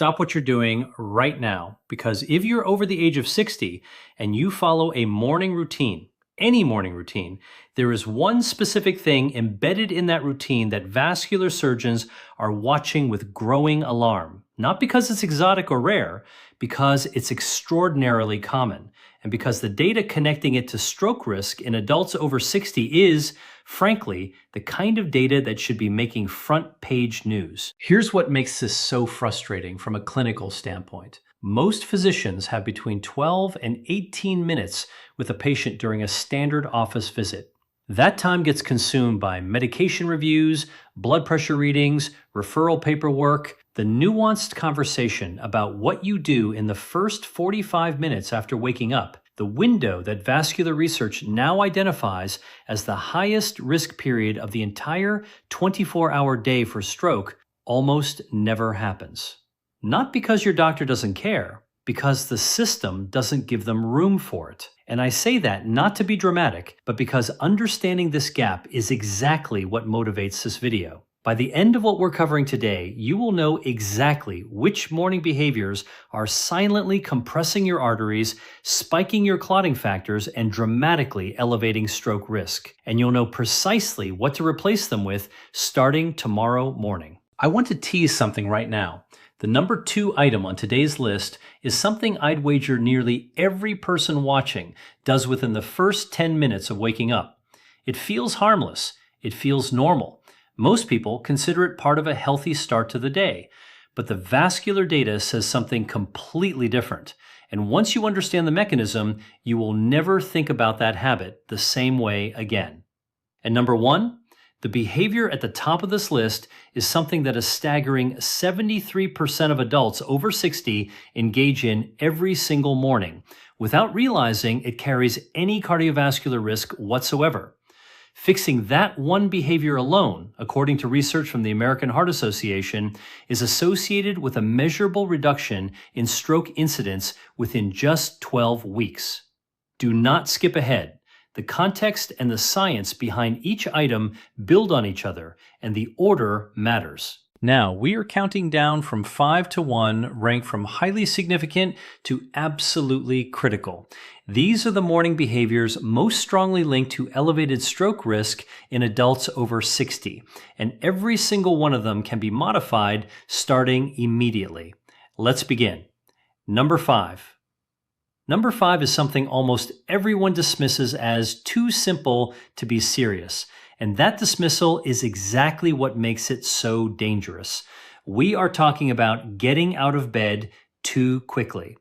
stop what you're doing right now, because if you're over the age of 60 and you follow a morning routine, any morning routine, there is one specific thing embedded in that routine that vascular surgeons are watching with growing alarm. Not because it's exotic or rare, because it's extraordinarily common, and because the data connecting it to stroke risk in adults over 60 is, frankly, the kind of data that should be making front page news. Here's what makes this so frustrating from a clinical standpoint. Most physicians have between 12 and 18 minutes with a patient during a standard office visit. That time gets consumed by medication reviews, blood pressure readings, referral paperwork, the nuanced conversation about what you do in the first 45 minutes after waking up, the window that vascular research now identifies as the highest risk period of the entire 24-hour day for stroke, almost never happens. Not because your doctor doesn't care, because the system doesn't give them room for it. And I say that not to be dramatic, but because understanding this gap is exactly what motivates this video. By the end of what we're covering today, you will know exactly which morning behaviors are silently compressing your arteries, spiking your clotting factors, and dramatically elevating stroke risk. And you'll know precisely what to replace them with starting tomorrow morning. I want to tease something right now. The number 2 item on today's list is something I'd wager nearly every person watching does within the first 10 minutes of waking up. It feels harmless. It feels normal. Most people consider it part of a healthy start to the day. But the vascular data says something completely different. And once you understand the mechanism, you will never think about that habit the same way again. And number 1, the behavior at the top of this list is something that a staggering 73% of adults over 60 engage in every single morning, without realizing it carries any cardiovascular risk whatsoever. Fixing that one behavior alone, according to research from the American Heart Association, is associated with a measurable reduction in stroke incidence within just 12 weeks. Do not skip ahead. The context and the science behind each item build on each other, and the order matters. Now, we are counting down from 5 to 1, ranked from highly significant to absolutely critical. These are the morning behaviors most strongly linked to elevated stroke risk in adults over 60, and every single one of them can be modified starting immediately. Let's begin. Number 5. Number 5 is something almost everyone dismisses as too simple to be serious, and that dismissal is exactly what makes it so dangerous. We are talking about getting out of bed too quickly.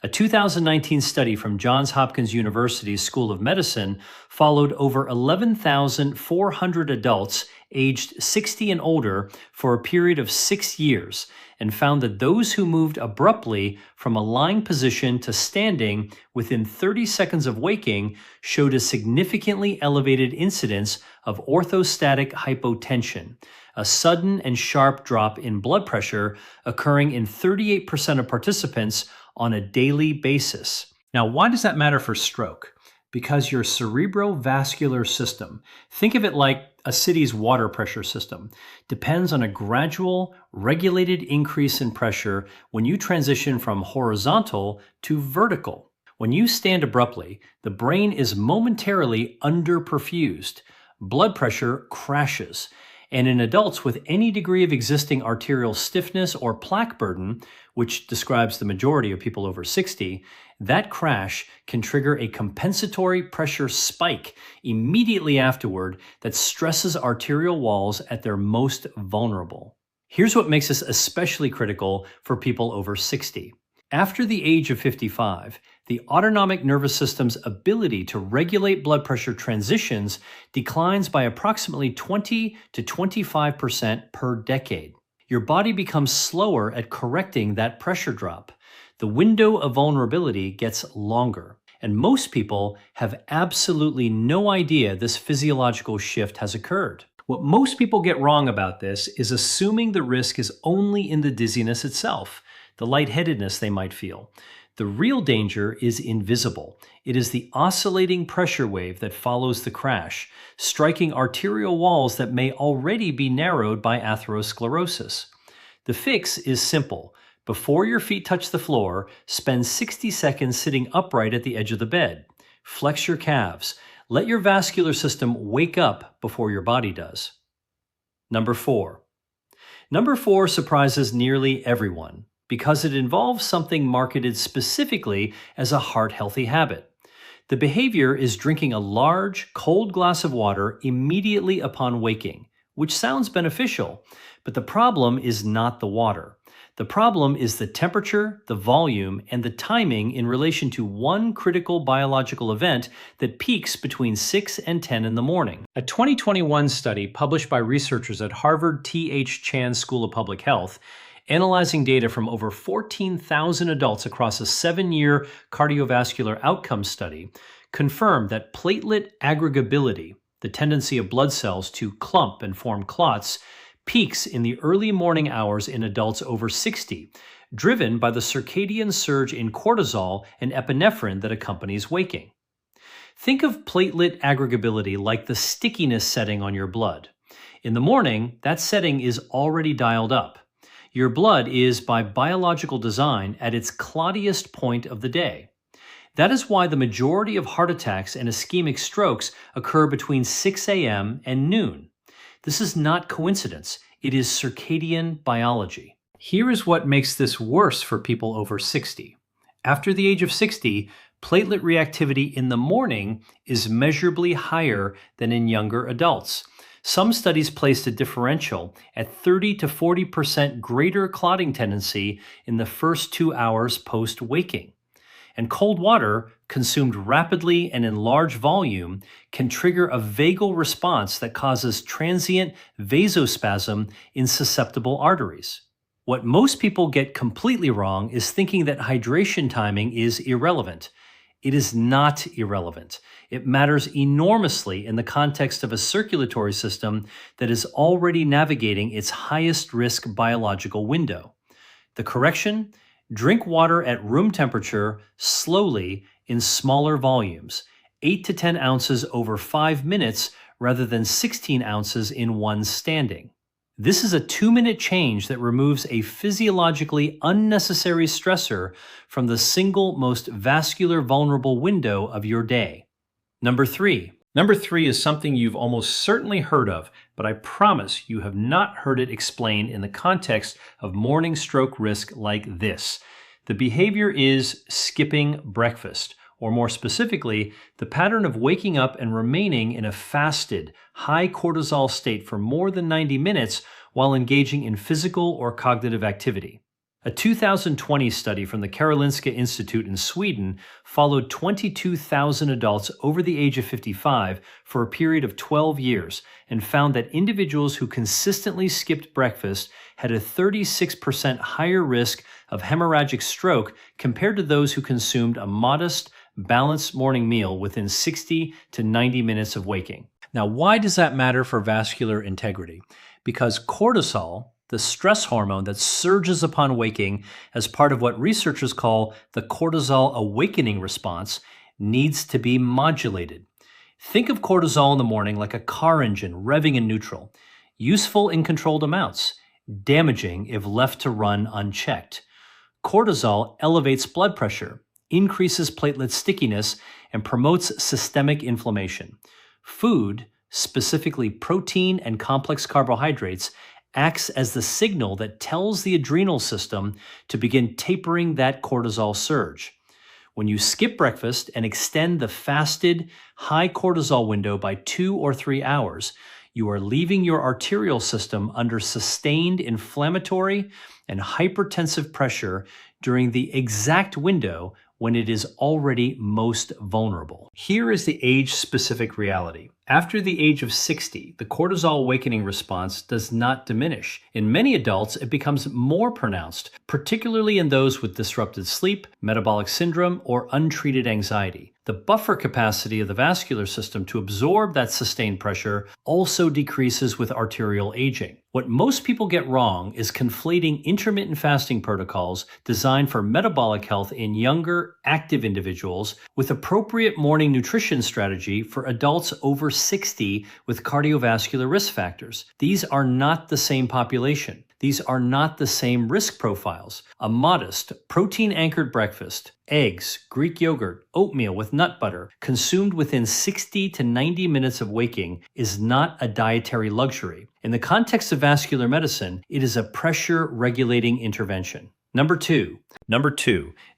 A 2019 study from Johns Hopkins University's School of Medicine followed over 11,400 adults aged 60 and older for a period of 6 years and found that those who moved abruptly from a lying position to standing within 30 seconds of waking showed a significantly elevated incidence of orthostatic hypotension, a sudden and sharp drop in blood pressure occurring in 38% of participants on a daily basis. Now, why does that matter for stroke? Because your cerebrovascular system, think of it like a city's water pressure system, depends on a gradual, regulated increase in pressure when you transition from horizontal to vertical. When you stand abruptly, the brain is momentarily underperfused. Blood pressure crashes. And in adults with any degree of existing arterial stiffness or plaque burden, which describes the majority of people over 60, that crash can trigger a compensatory pressure spike immediately afterward that stresses arterial walls at their most vulnerable. Here's what makes this especially critical for people over 60. After the age of 55, the autonomic nervous system's ability to regulate blood pressure transitions declines by approximately 20 to 25% per decade. Your body becomes slower at correcting that pressure drop. The window of vulnerability gets longer, and most people have absolutely no idea this physiological shift has occurred. What most people get wrong about this is assuming the risk is only in the dizziness itself, the lightheadedness they might feel. The real danger is invisible. It is the oscillating pressure wave that follows the crash, striking arterial walls that may already be narrowed by atherosclerosis. The fix is simple, Before your feet touch the floor, spend 60 seconds sitting upright at the edge of the bed. Flex your calves. Let your vascular system wake up before your body does. Number 4. Number 4 surprises nearly everyone because it involves something marketed specifically as a heart-healthy habit. The behavior is drinking a large, cold glass of water immediately upon waking, which sounds beneficial, but the problem is not the water. The problem is the temperature, the volume, and the timing in relation to one critical biological event that peaks between 6 and 10 in the morning. A 2021 study published by researchers at Harvard T.H. Chan School of Public Health, analyzing data from over 14,000 adults across a 7-year cardiovascular outcome study, confirmed that platelet aggregability, the tendency of blood cells to clump and form clots, peaks in the early morning hours in adults over 60, driven by the circadian surge in cortisol and epinephrine that accompanies waking. Think of platelet aggregability like the stickiness setting on your blood. In the morning, that setting is already dialed up. Your blood is, by biological design, at its clottiest point of the day. That is why the majority of heart attacks and ischemic strokes occur between 6 a.m. and noon. This is not coincidence. It is circadian biology. Here is what makes this worse for people over 60. After the age of 60, platelet reactivity in the morning is measurably higher than in younger adults. Some studies placed a differential at 30 to 40% greater clotting tendency in the first 2 hours post-waking. And cold water, consumed rapidly and in large volume, can trigger a vagal response that causes transient vasospasm in susceptible arteries. What most people get completely wrong is thinking that hydration timing is irrelevant. It is not irrelevant. It matters enormously in the context of a circulatory system that is already navigating its highest risk biological window. The correction? Drink water at room temperature, slowly, in smaller volumes, 8 to 10 ounces over 5 minutes rather than 16 ounces in one standing. This is a 2-minute change that removes a physiologically unnecessary stressor from the single most vascular vulnerable window of your day. Number 3. Number 3 is something you've almost certainly heard of, but I promise you have not heard it explained in the context of morning stroke risk like this. The behavior is skipping breakfast, or more specifically, the pattern of waking up and remaining in a fasted, high cortisol state for more than 90 minutes while engaging in physical or cognitive activity. A 2020 study from the Karolinska Institute in Sweden followed 22,000 adults over the age of 55 for a period of 12 years and found that individuals who consistently skipped breakfast had a 36% higher risk of hemorrhagic stroke compared to those who consumed a modest, balanced morning meal within 60 to 90 minutes of waking. Now, why does that matter for vascular integrity? Because cortisol, the stress hormone that surges upon waking as part of what researchers call the cortisol awakening response, needs to be modulated. Think of cortisol in the morning like a car engine revving in neutral, useful in controlled amounts, damaging if left to run unchecked. Cortisol elevates blood pressure, increases platelet stickiness, and promotes systemic inflammation. Food, specifically protein and complex carbohydrates, acts as the signal that tells the adrenal system to begin tapering that cortisol surge. When you skip breakfast and extend the fasted, high cortisol window by 2 or 3 hours, you are leaving your arterial system under sustained inflammatory and hypertensive pressure during the exact window when it is already most vulnerable. Here is the age-specific reality. After the age of 60, the cortisol awakening response does not diminish. In many adults, it becomes more pronounced, particularly in those with disrupted sleep, metabolic syndrome, or untreated anxiety. The buffer capacity of the vascular system to absorb that sustained pressure also decreases with arterial aging. What most people get wrong is conflating intermittent fasting protocols designed for metabolic health in younger, active individuals with appropriate morning nutrition strategy for adults over 60 with cardiovascular risk factors. These are not the same population. These are not the same risk profiles. A modest, protein-anchored breakfast, eggs, Greek yogurt, oatmeal with nut butter, consumed within 60 to 90 minutes of waking is not a dietary luxury. In the context of vascular medicine, it is a pressure-regulating intervention. Number two,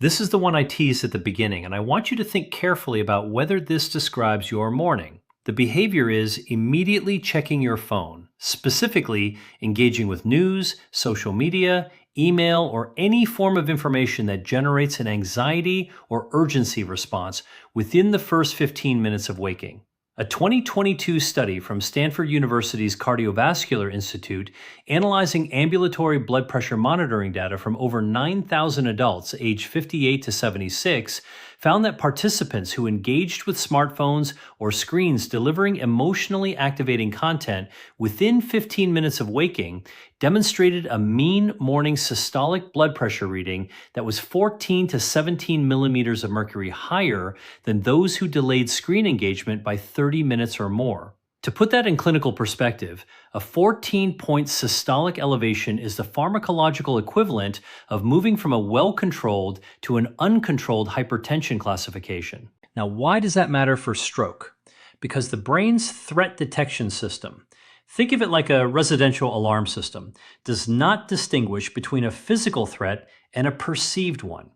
this is the one I teased at the beginning, and I want you to think carefully about whether this describes your morning. The behavior is immediately checking your phone, specifically engaging with news, social media, email, or any form of information that generates an anxiety or urgency response within the first 15 minutes of waking. A 2022 study from Stanford University's Cardiovascular Institute analyzing ambulatory blood pressure monitoring data from over 9,000 adults aged 58 to 76 found that participants who engaged with smartphones or screens delivering emotionally activating content within 15 minutes of waking demonstrated a mean morning systolic blood pressure reading that was 14 to 17 millimeters of mercury higher than those who delayed screen engagement by 30 minutes or more. To put that in clinical perspective, a 14-point systolic elevation is the pharmacological equivalent of moving from a well-controlled to an uncontrolled hypertension classification. Now, why does that matter for stroke? Because the brain's threat detection system, think of it like a residential alarm system, does not distinguish between a physical threat and a perceived one.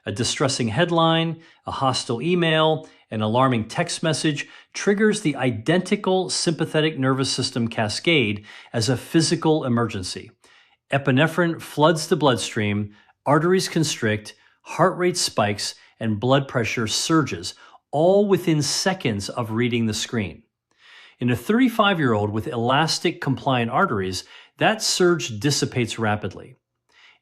A distressing headline, a hostile email, an alarming text message triggers the identical sympathetic nervous system cascade as a physical emergency. Epinephrine floods the bloodstream, arteries constrict, heart rate spikes, and blood pressure surges, all within seconds of reading the screen. In a 35-year-old with elastic compliant arteries, that surge dissipates rapidly.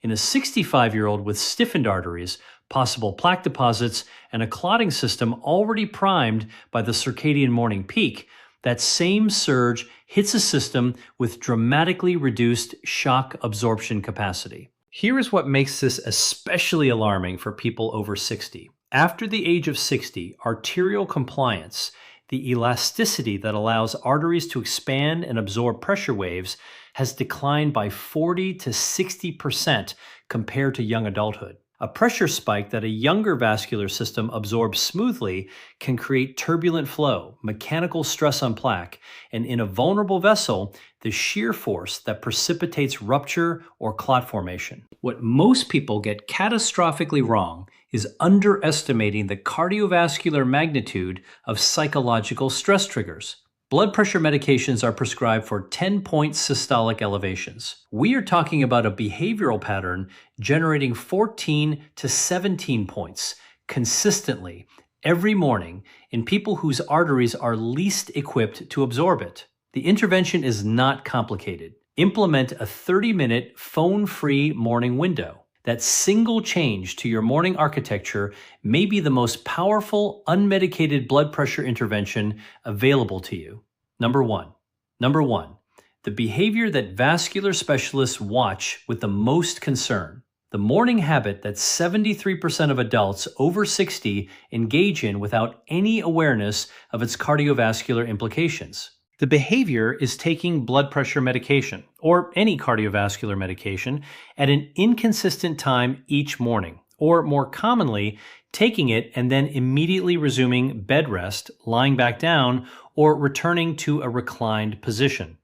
In a 65-year-old with stiffened arteries, possible plaque deposits, and a clotting system already primed by the circadian morning peak, that same surge hits a system with dramatically reduced shock absorption capacity. Here is what makes this especially alarming for people over 60. After the age of 60, arterial compliance, the elasticity that allows arteries to expand and absorb pressure waves, has declined by 40 to 60% compared to young adulthood. A pressure spike that a younger vascular system absorbs smoothly can create turbulent flow, mechanical stress on plaque, and in a vulnerable vessel, the shear force that precipitates rupture or clot formation. What most people get catastrophically wrong is underestimating the cardiovascular magnitude of psychological stress triggers. Blood pressure medications are prescribed for 10-point systolic elevations. We are talking about a behavioral pattern generating 14 to 17 points consistently every morning in people whose arteries are least equipped to absorb it. The intervention is not complicated. Implement a 30-minute phone-free morning window. That single change to your morning architecture may be the most powerful unmedicated blood pressure intervention available to you. Number one, the behavior that vascular specialists watch with the most concern. The morning habit that 73% of adults over 60 engage in without any awareness of its cardiovascular implications. The behavior is taking blood pressure medication, or any cardiovascular medication, at an inconsistent time each morning, or more commonly, taking it and then immediately resuming bed rest, lying back down, or returning to a reclined position.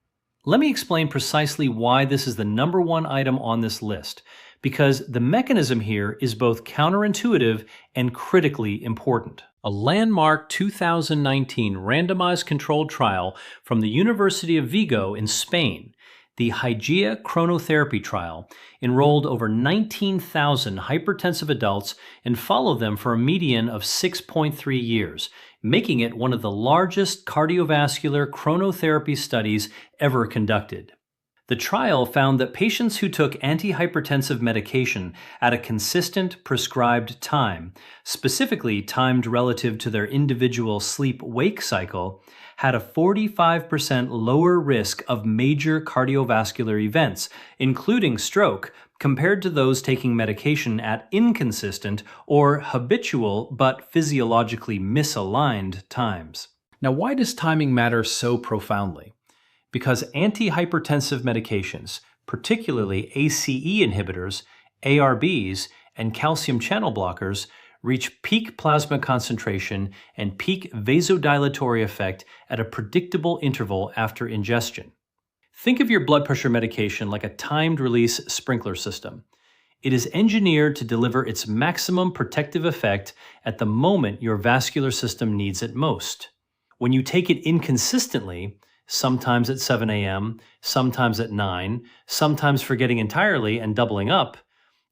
Let me explain precisely why this is the number one item on this list, because the mechanism here is both counterintuitive and critically important. A landmark 2019 randomized controlled trial from the University of Vigo in Spain, the Hygia chronotherapy trial, enrolled over 19,000 hypertensive adults and followed them for a median of 6.3 years, making it one of the largest cardiovascular chronotherapy studies ever conducted. The trial found that patients who took antihypertensive medication at a consistent prescribed time, specifically timed relative to their individual sleep-wake cycle, had a 45% lower risk of major cardiovascular events, including stroke, compared to those taking medication at inconsistent or habitual but physiologically misaligned times. Now, why does timing matter so profoundly? Because antihypertensive medications, particularly ACE inhibitors, ARBs, and calcium channel blockers, reach peak plasma concentration and peak vasodilatory effect at a predictable interval after ingestion. Think of your blood pressure medication like a timed-release sprinkler system. It is engineered to deliver its maximum protective effect at the moment your vascular system needs it most. When you take it inconsistently, sometimes at 7 a.m., sometimes at 9, sometimes forgetting entirely and doubling up,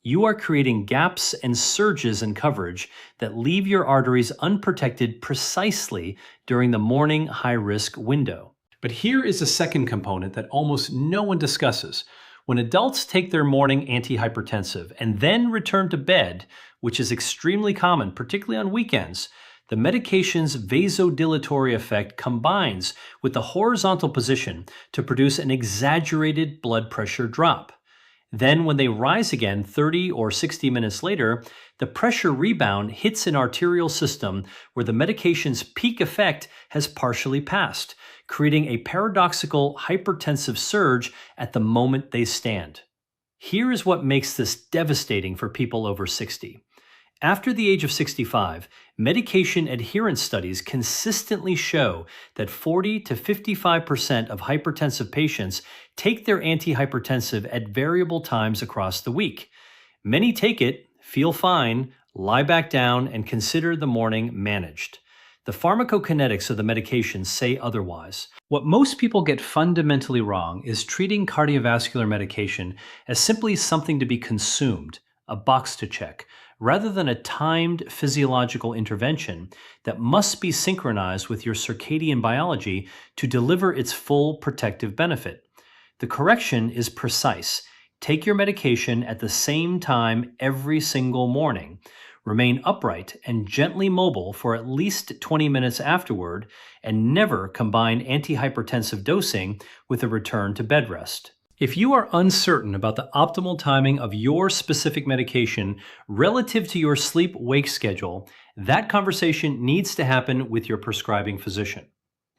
you are creating gaps and surges in coverage that leave your arteries unprotected precisely during the morning high-risk window. But here is a second component that almost no one discusses. When adults take their morning antihypertensive and then return to bed, which is extremely common, particularly on weekends, the medication's vasodilatory effect combines with the horizontal position to produce an exaggerated blood pressure drop. Then when they rise again 30 or 60 minutes later, the pressure rebound hits an arterial system where the medication's peak effect has partially passed, creating a paradoxical hypertensive surge at the moment they stand. Here is what makes this devastating for people over 60. After the age of 65, medication adherence studies consistently show that 40 to 55% of hypertensive patients take their antihypertensive at variable times across the week. Many take it, feel fine, lie back down, and consider the morning managed. The pharmacokinetics of the medications say otherwise. What most people get fundamentally wrong is treating cardiovascular medication as simply something to be consumed, a box to check, rather than a timed physiological intervention that must be synchronized with your circadian biology to deliver its full protective benefit. The correction is precise. Take your medication at the same time every single morning. Remain upright and gently mobile for at least 20 minutes afterward, and never combine antihypertensive dosing with a return to bed rest. If you are uncertain about the optimal timing of your specific medication relative to your sleep-wake schedule, that conversation needs to happen with your prescribing physician.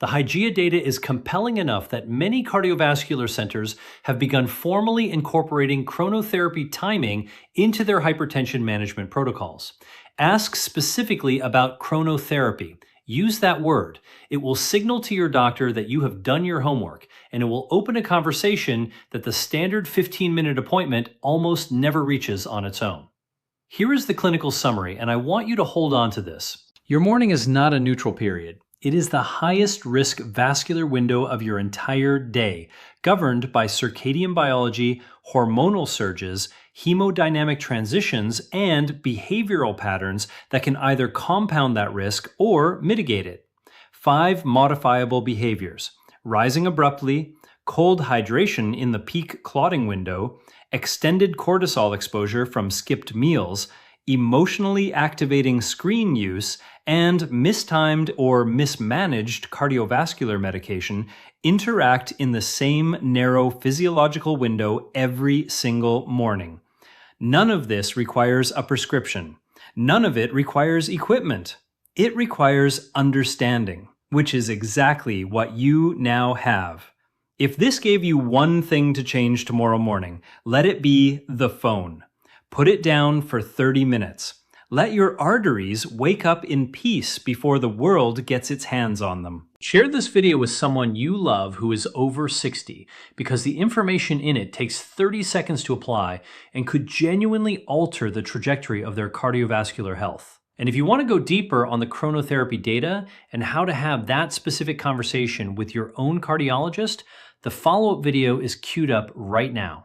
The Hygeia data is compelling enough that many cardiovascular centers have begun formally incorporating chronotherapy timing into their hypertension management protocols. Ask specifically about chronotherapy. Use that word. It will signal to your doctor that you have done your homework, and it will open a conversation that the standard 15-minute appointment almost never reaches on its own. Here is the clinical summary, and I want you to hold on to this. Your morning is not a neutral period. It is the highest risk vascular window of your entire day, governed by circadian biology, hormonal surges, hemodynamic transitions, and behavioral patterns that can either compound that risk or mitigate it. 5 modifiable behaviors: rising abruptly, cold hydration in the peak clotting window, extended cortisol exposure from skipped meals, emotionally activating screen use, and mistimed or mismanaged cardiovascular medication interact in the same narrow physiological window every single morning. None of this requires a prescription. None of it requires equipment. It requires understanding, which is exactly what you now have. If this gave you one thing to change tomorrow morning, let it be the phone. Put it down for 30 minutes. Let your arteries wake up in peace before the world gets its hands on them. Share this video with someone you love who is over 60, because the information in it takes 30 seconds to apply and could genuinely alter the trajectory of their cardiovascular health. And if you want to go deeper on the chronotherapy data and how to have that specific conversation with your own cardiologist, the follow-up video is queued up right now.